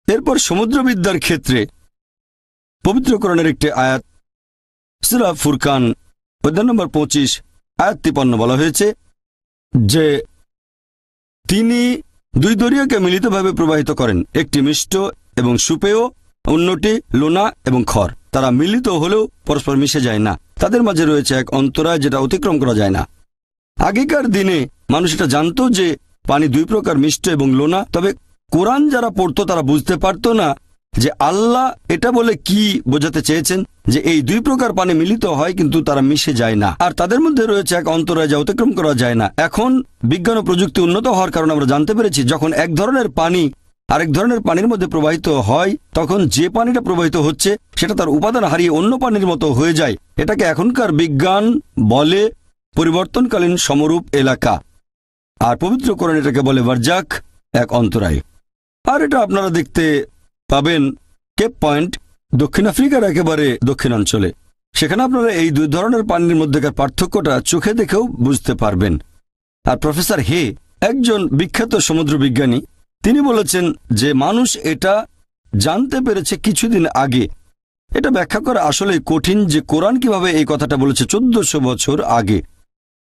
এরপর সমুদ্রবিদ্যার ক্ষেত্রে পবিত্র কোরআনের একটি আয়াত সূরা ফুরকান অধ্যায় নম্বর 25 আয়াত 53 বলা হয়েছে যে তিনি দুই দরিয়াকে মিলিতভাবে প্রবাহিত করেন, একটি মিষ্ট এবং সুপেয়, অন্যটি লোনা এবং খর। তারা মিলিত হলেও পরস্পর মিশে যায় না, তাদের মাঝে রয়েছে এক অন্তরায় যেটা অতিক্রম করা যায় না। আগেকার দিনে মানুষ এটা জানতো যে পানি দুই প্রকার, মিষ্ট এবং লোনা, তবে কোরআন যারা পড়তো তারা বুঝতে পারতো না যে আল্লাহ এটা বলে কি বোঝাতে চেয়েছেন যে এই দুই প্রকার পানি মিলিত হয় কিন্তু তারা মিশে যায় না, আর তাদের মধ্যে রয়েছে এক অন্তরায় যা অতিক্রম করা যায় না। এখন বিজ্ঞান ও প্রযুক্তি উন্নত হওয়ার কারণে আমরা জানতে পেরেছি যখন এক ধরনের পানি আরেক ধরনের পানির মধ্যে প্রবাহিত হয় তখন যে পানিটা প্রবাহিত হচ্ছে সেটা তার উপাদান হারিয়ে অন্য পানির মতো হয়ে যায়। এটাকে এখনকার বিজ্ঞান বলে পরিবর্তনকালীন সমরূপ এলাকা, আর পবিত্র কোরআন এটাকে বলে বারজাক, এক অন্তরায়। আর এটা আপনারা দেখতে পাবেন কেপ পয়েন্ট, দক্ষিণ আফ্রিকার একেবারে দক্ষিণাঞ্চলে। সেখানে আপনারা এই দুই ধরনের পানির মধ্যেকার পার্থক্যটা চোখে দেখেও বুঝতে পারবেন। আর প্রফেসর হে, একজন বিখ্যাত সমুদ্র বিজ্ঞানী, তিনি বলেছেন যে মানুষ এটা জানতে পেরেছে কিছুদিন আগে। এটা ব্যাখ্যা করা আসলে কঠিন যে কোরআন কিভাবে এই কথাটা বলেছে 1400 বছর আগে।